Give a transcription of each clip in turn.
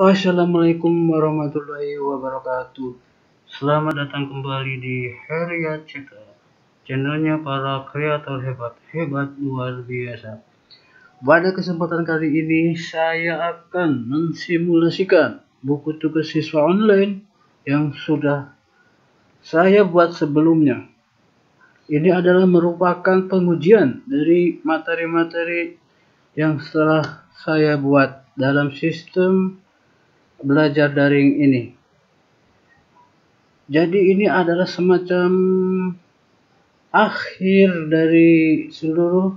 Assalamualaikum warahmatullahi wabarakatuh. Selamat datang kembali di Heriat Citra, channelnya para kreator hebat luar biasa. Pada kesempatan kali ini saya akan mensimulasikan buku tugas siswa online yang sudah saya buat sebelumnya. Ini adalah merupakan pengujian dari materi-materi yang setelah saya buat dalam sistem belajar daring ini. Jadi ini adalah semacam akhir dari seluruh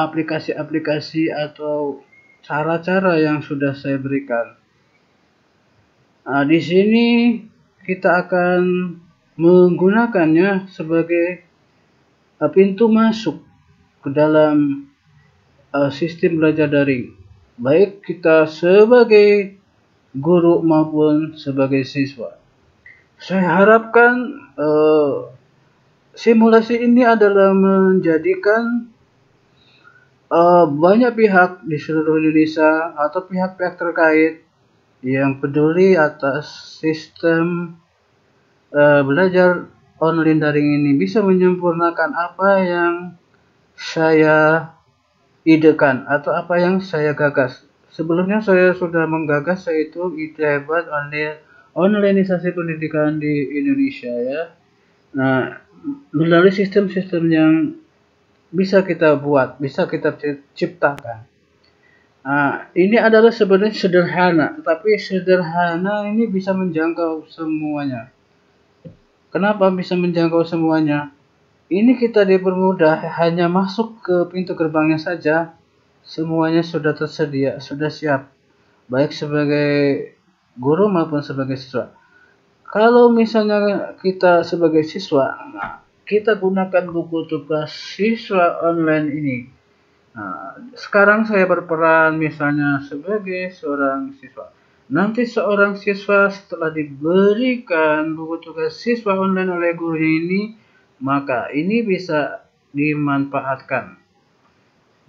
aplikasi-aplikasi atau cara-cara yang sudah saya berikan. Nah, di sini kita akan menggunakannya sebagai pintu masuk ke dalam sistem belajar daring, baik kita sebagai guru maupun sebagai siswa. Saya harapkan simulasi ini adalah menjadikan banyak pihak di seluruh Indonesia atau pihak-pihak terkait yang peduli atas sistem belajar online daring ini bisa menyempurnakan apa yang saya idekan atau apa yang saya gagas. Sebelumnya saya sudah menggagas, yaitu ide hebat onlineisasi pendidikan di Indonesia ya. Nah, melalui sistem-sistem yang bisa kita buat, bisa kita ciptakan. Nah, ini adalah sebenarnya sederhana, tetapi sederhana ini bisa menjangkau semuanya. Kenapa bisa menjangkau semuanya? Ini kita dipermudah, hanya masuk ke pintu gerbangnya saja, semuanya sudah tersedia, sudah siap, baik sebagai guru maupun sebagai siswa. Kalau misalnya kita sebagai siswa, nah, kita gunakan buku tugas siswa online ini. Nah, sekarang saya berperan misalnya sebagai seorang siswa. Nanti seorang siswa setelah diberikan buku tugas siswa online oleh gurunya ini, maka ini bisa dimanfaatkan.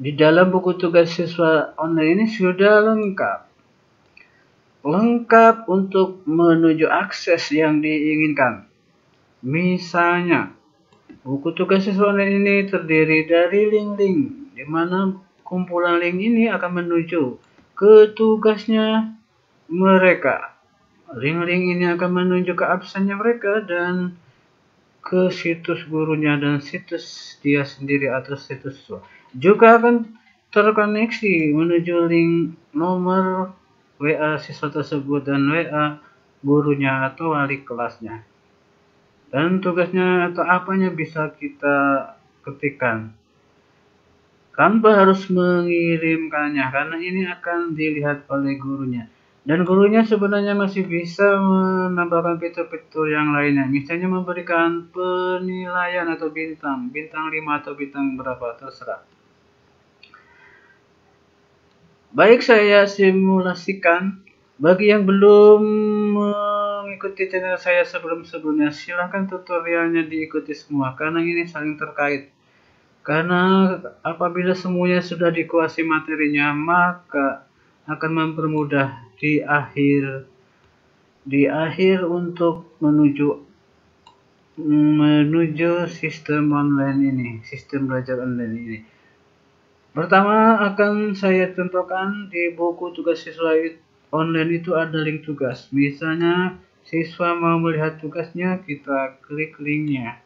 Di dalam buku tugas siswa online ini sudah lengkap untuk menuju akses yang diinginkan. Misalnya, buku tugas siswa online ini terdiri dari link-link, di mana kumpulan link ini akan menuju ke tugasnya mereka. Link-link ini akan menuju ke absennya mereka dan ke situs gurunya dan situs dia sendiri atau situs siswa. Juga akan terkoneksi menuju link nomor WA siswa tersebut dan WA gurunya atau wali kelasnya. Dan tugasnya atau apanya bisa kita ketikkan tanpa harus mengirimkannya, karena ini akan dilihat oleh gurunya. Dan gurunya sebenarnya masih bisa menambahkan fitur-fitur yang lainnya, misalnya memberikan penilaian atau bintang 5 atau bintang berapa, terserah. Baik, saya simulasikan. Bagi yang belum mengikuti channel saya sebelumnya, silahkan tutorialnya diikuti semua, karena ini saling terkait. Karena apabila semuanya sudah dikuasai materinya, maka akan mempermudah di akhir untuk menuju sistem online ini, sistem belajar online ini. Pertama akan saya contohkan di buku tugas siswa online itu ada link tugas. Misalnya siswa mau melihat tugasnya, kita klik linknya.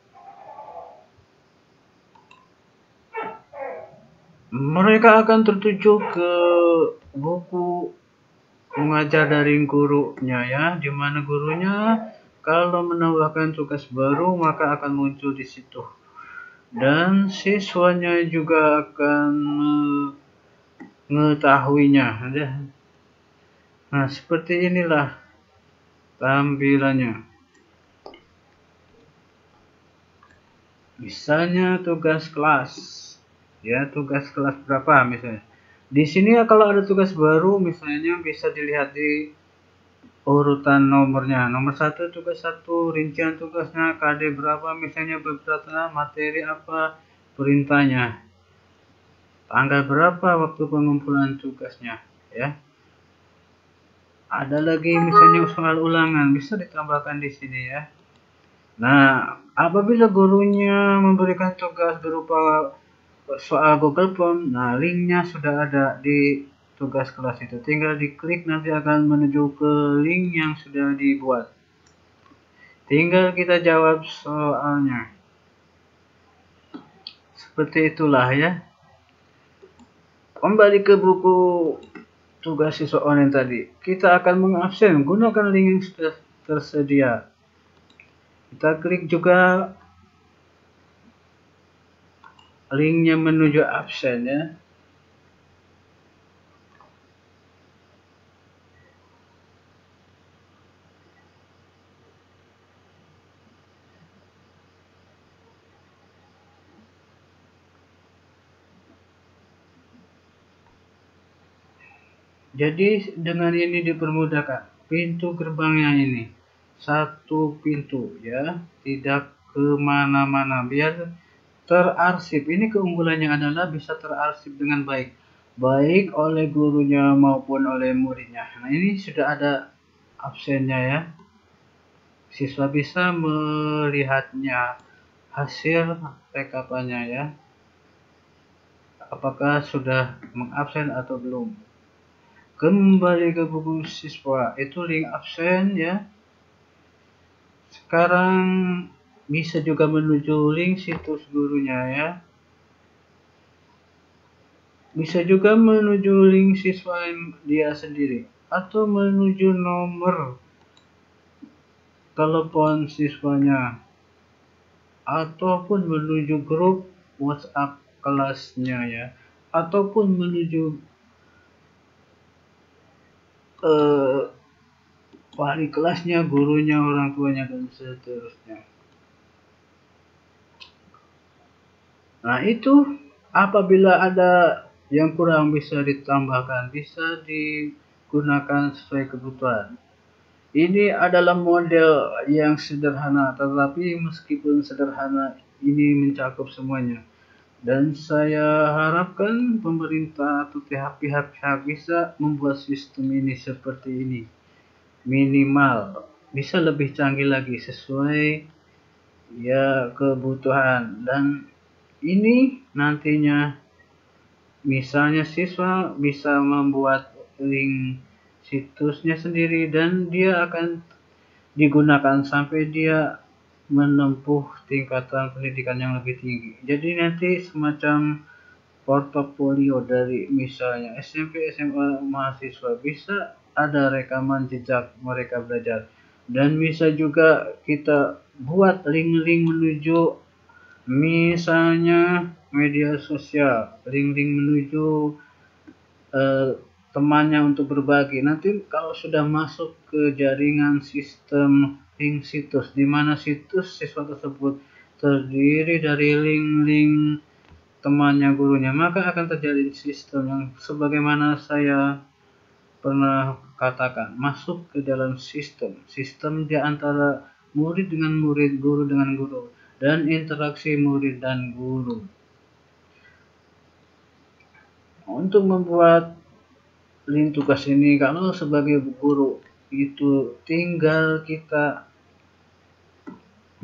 Mereka akan tertuju ke buku mengajar daring gurunya ya, di mana gurunya kalau menambahkan tugas baru maka akan muncul di situ. Dan siswanya juga akan mengetahuinya. Nah, seperti inilah tampilannya. Misalnya tugas kelas. Ya, tugas kelas berapa misalnya. Di sini kalau ada tugas baru misalnya bisa dilihat di urutan nomornya. Nomor 1 tugas 1, rincian tugasnya, KD berapa, misalnya beberapa materi apa, perintahnya, tanggal berapa waktu pengumpulan tugasnya ya. Ada lagi misalnya soal ulangan, bisa ditambahkan di sini ya. Nah, apabila gurunya memberikan tugas berupa soal Google Form, nah linknya sudah ada di tugas kelas itu. Tinggal diklik nanti akan menuju ke link yang sudah dibuat. Tinggal kita jawab soalnya. Seperti itulah ya. Kembali ke buku tugas siswa online tadi. Kita akan mengabsen gunakan link yang sudah tersedia. Kita klik juga linknya menuju absen ya. Jadi dengan ini dipermudahkan pintu gerbangnya ini satu pintu ya, tidak kemana-mana, biar terarsip. Ini keunggulannya adalah bisa terarsip dengan baik, baik oleh gurunya maupun oleh muridnya. Nah ini sudah ada absennya ya, siswa bisa melihatnya hasil rekapannya ya, apakah sudah mengabsen atau belum. Kembali ke buku siswa, itu link absen ya. Sekarang bisa juga menuju link situs gurunya ya. Bisa juga menuju link siswa dia sendiri atau menuju nomor telepon siswanya ataupun menuju grup WhatsApp kelasnya ya, ataupun menuju wali kelasnya, gurunya, orang tuanya, dan seterusnya. Nah itu apabila ada yang kurang bisa ditambahkan, bisa digunakan sesuai kebutuhan. Ini adalah model yang sederhana, tetapi meskipun sederhana ini mencakup semuanya. Dan saya harapkan pemerintah atau pihak-pihak bisa membuat sistem ini seperti ini. Minimal bisa lebih canggih lagi sesuai ya kebutuhan, dan ini nantinya misalnya siswa bisa membuat link situsnya sendiri dan dia akan digunakan sampai dia menempuh tingkatan pendidikan yang lebih tinggi. Jadi nanti semacam portofolio dari misalnya SMP, SMA mahasiswa, bisa ada rekaman jejak mereka belajar, dan bisa juga kita buat link-link menuju misalnya media sosial, link-link menuju temannya untuk berbagi. Nanti kalau sudah masuk ke jaringan sistem link situs, di mana situs siswa tersebut terdiri dari link-link temannya gurunya, maka akan terjadi sistem yang sebagaimana saya pernah katakan, masuk ke dalam sistem di antara murid dengan murid, guru dengan guru, dan interaksi murid dan guru. Untuk membuat link tugas ini, kalau sebagai guru itu tinggal kita,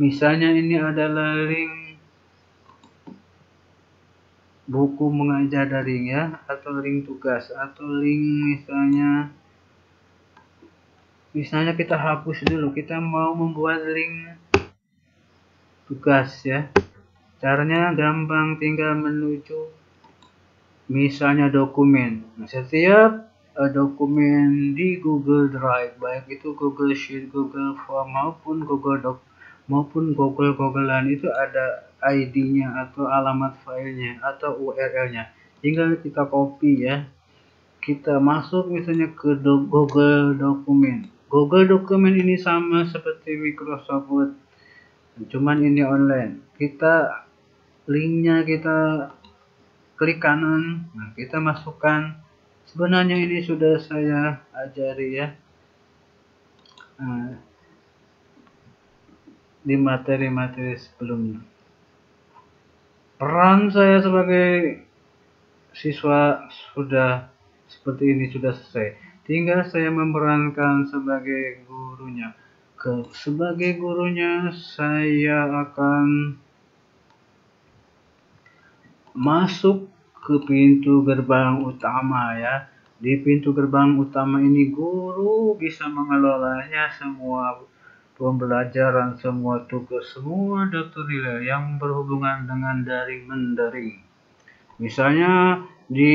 misalnya ini adalah link buku mengajar daring ya, atau link tugas, atau link misalnya kita hapus dulu, kita mau membuat link tugas ya. Caranya gampang, tinggal menuju misalnya dokumen. Nah, setiap dokumen di Google Drive, baik itu Google Sheet, Google Form maupun Google Doc maupun Googlean, itu ada ID-nya atau alamat filenya atau URL-nya. Tinggal kita copy ya. Kita masuk misalnya ke Google Dokumen. Google Dokumen ini sama seperti Microsoft Word, cuman ini online. Kita linknya kita klik kanan, nah kita masukkan. Sebenarnya ini sudah saya ajari ya di materi-materi sebelumnya. Peran saya sebagai siswa sudah seperti ini, sudah selesai. tinggal saya memerankan sebagai gurunya. Sebagai gurunya saya akan masuk ke pintu gerbang utama ya. Di pintu gerbang utama ini guru bisa mengelolanya semua pembelajaran, semua tugas, semua daftar nilai yang berhubungan dengan daring mendaring. Misalnya di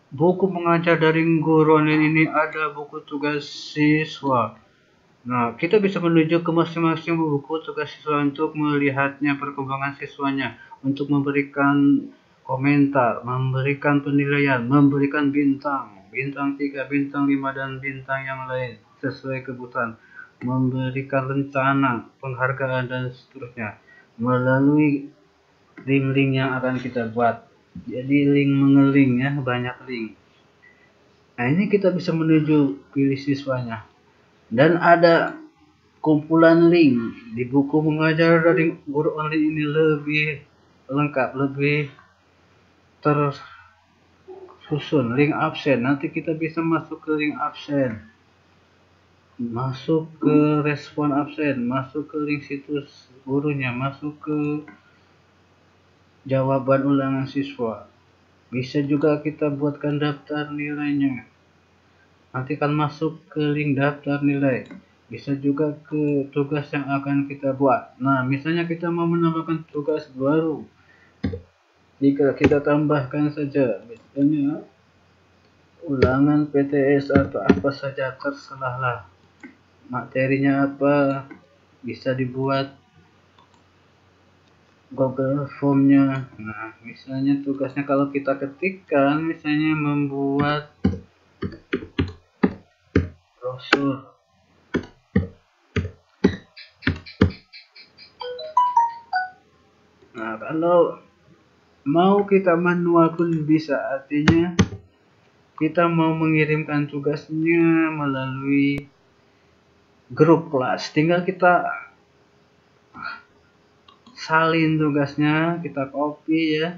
buku mengajar daring guru online ini ada buku tugas siswa. Nah, kita bisa menuju ke masing-masing buku tugas siswa untuk melihatnya perkembangan siswanya, untuk memberikan komentar, memberikan penilaian, memberikan bintang 3, bintang 5, dan bintang yang lain sesuai kebutuhan, memberikan rencana, penghargaan, dan seterusnya melalui link-link yang akan kita buat. Jadi link mengeling ya, banyak link. Nah, ini kita bisa menuju pilih siswanya. Dan ada kumpulan link di buku mengajar dari guru online ini lebih lengkap, lebih tersusun. Link absen, nanti kita bisa masuk ke link absen, masuk ke respon absen, masuk ke link situs gurunya, masuk ke jawaban ulangan siswa. Bisa juga kita buatkan daftar nilainya, nanti akan masuk ke link daftar nilai. Bisa juga ke tugas yang akan kita buat. Nah, misalnya kita mau menambahkan tugas baru, jika kita tambahkan saja, misalnya ulangan PTS atau apa saja, terserahlah materinya apa, bisa dibuat Google Formnya. Nah, misalnya tugasnya kalau kita ketikkan, misalnya membuat brosur. Nah, kalau mau kita manual pun bisa, artinya kita mau mengirimkan tugasnya melalui grup kelas, tinggal kita salin tugasnya, kita copy ya,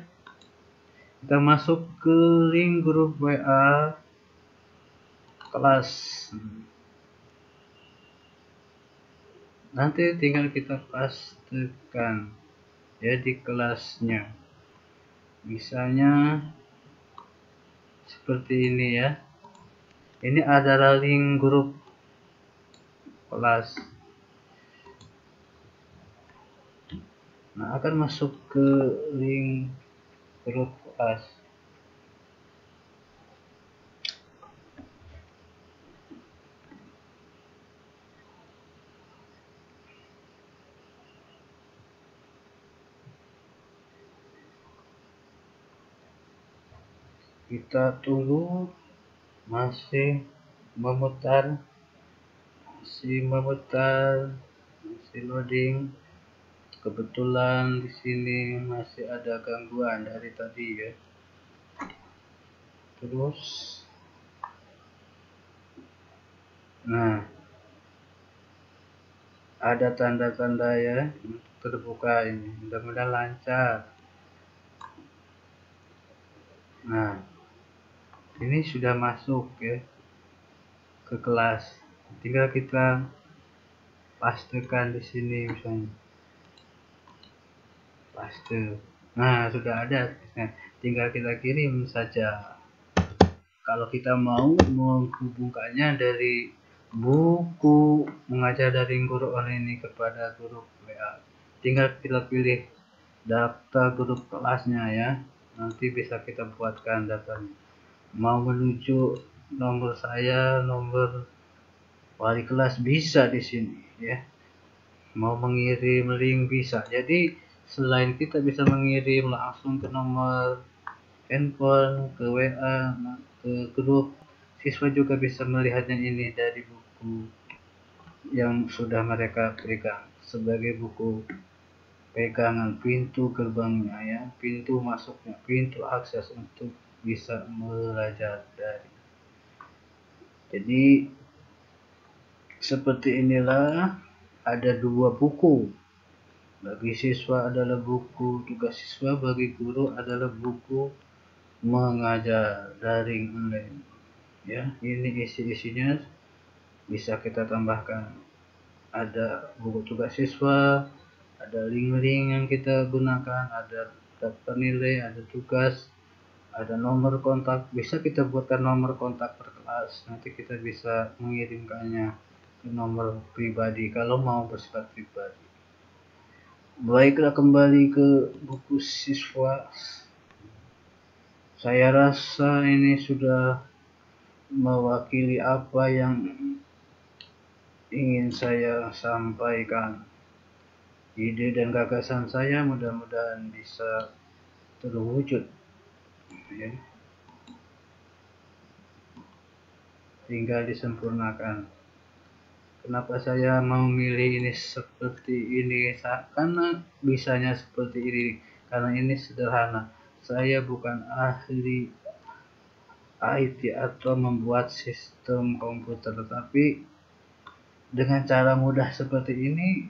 kita masuk ke link grup WA kelas, nanti tinggal kita pastekan ya di kelasnya. Misalnya seperti ini ya, ini adalah link grup kelas. Nah, akan masuk ke link grup kelas. Kita tunggu, masih memutar, masih loading. Kebetulan di sini masih ada gangguan dari tadi ya. Terus, nah, ada tanda-tanda ya terbuka ini. Mudah-mudahan lancar. Nah, ini sudah masuk ya ke kelas. Tinggal kita pastekan di sini misalnya. Paste. Nah, sudah ada. Nah, tinggal kita kirim saja. Kalau kita mau menghubungkannya dari buku mengajar dari guru online ini kepada grup WA, tinggal kita pilih daftar grup kelasnya ya. Nanti bisa kita buatkan daftarnya. Mau menuju nomor saya, nomor wali kelas bisa di sini ya. Mau mengirim link bisa. Jadi selain kita bisa mengirim langsung ke nomor handphone, ke WA, ke grup, siswa juga bisa melihatnya ini dari buku yang sudah mereka pegang sebagai buku pegangan, pintu gerbangnya ya, pintu masuknya, pintu akses untuk bisa belajar dari. Jadi seperti inilah, ada dua buku. Bagi siswa adalah buku tugas siswa, bagi guru adalah buku mengajar daring online. Ya, ini isi-isinya bisa kita tambahkan. Ada buku tugas siswa, ada link-link yang kita gunakan, ada daftar nilai, ada tugas, ada nomor kontak. Bisa kita buatkan nomor kontak per kelas, nanti kita bisa mengirimkannya ke nomor pribadi kalau mau bersifat pribadi. Baiklah, kembali ke buku siswa. Saya rasa ini sudah mewakili apa yang ingin saya sampaikan. Ide dan gagasan saya mudah-mudahan bisa terwujud, ya. Tinggal disempurnakan. Kenapa saya memilih ini seperti ini? Karena bisanya seperti ini, karena ini sederhana. Saya bukan ahli IT atau membuat sistem komputer, tetapi dengan cara mudah seperti ini,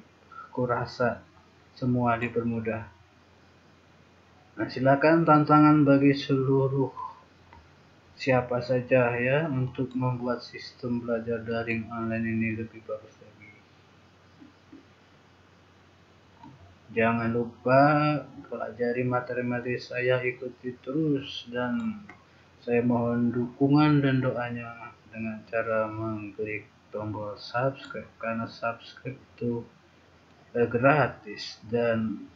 kurasa semua dipermudah. Nah, silakan tantangan bagi seluruh siapa saja ya untuk membuat sistem belajar daring online ini lebih bagus lagi. Jangan lupa pelajari materi-materi saya, ikuti terus, dan saya mohon dukungan dan doanya dengan cara mengklik tombol subscribe, karena subscribe itu gratis, dan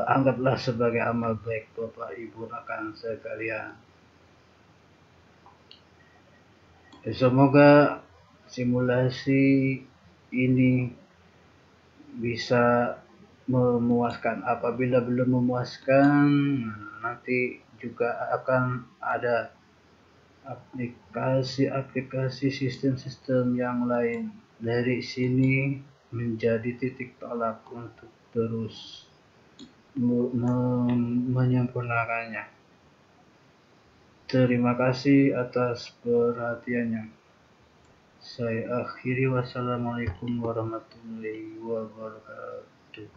anggaplah sebagai amal baik Bapak Ibu rekan sekalian. Semoga simulasi ini bisa memuaskan. Apabila belum memuaskan, nanti juga akan ada aplikasi sistem-sistem yang lain. Dari sini menjadi titik tolak untuk terus menyempurnakannya. Terima kasih atas perhatiannya. Saya akhiri, wassalamualaikum warahmatullahi wabarakatuh.